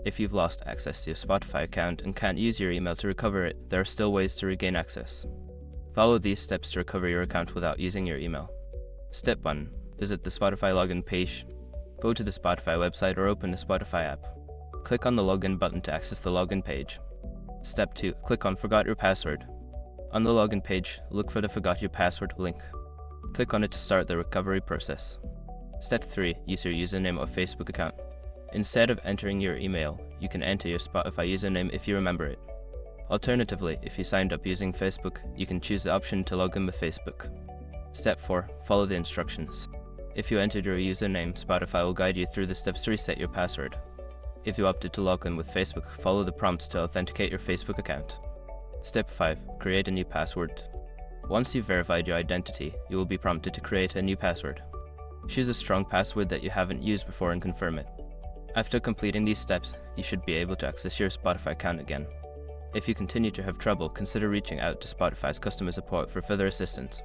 If you've lost access to your Spotify account and can't use your email to recover it, there are still ways to regain access. Follow these steps to recover your account without using your email. Step 1. Visit the Spotify login page. Go to the Spotify website or open the Spotify app. Click on the login button to access the login page. Step 2. Click on Forgot Your Password. On the login page, look for the Forgot Your Password link. Click on it to start the recovery process. Step 3. Use your username or Facebook account. Instead of entering your email, you can enter your Spotify username if you remember it. Alternatively, if you signed up using Facebook, you can choose the option to log in with Facebook. Step 4. Follow the instructions. If you entered your username, Spotify will guide you through the steps to reset your password. If you opted to log in with Facebook, follow the prompts to authenticate your Facebook account. Step 5. Create a new password. Once you've verified your identity, you will be prompted to create a new password. Choose a strong password that you haven't used before and confirm it. After completing these steps, you should be able to access your Spotify account again. If you continue to have trouble, consider reaching out to Spotify's customer support for further assistance.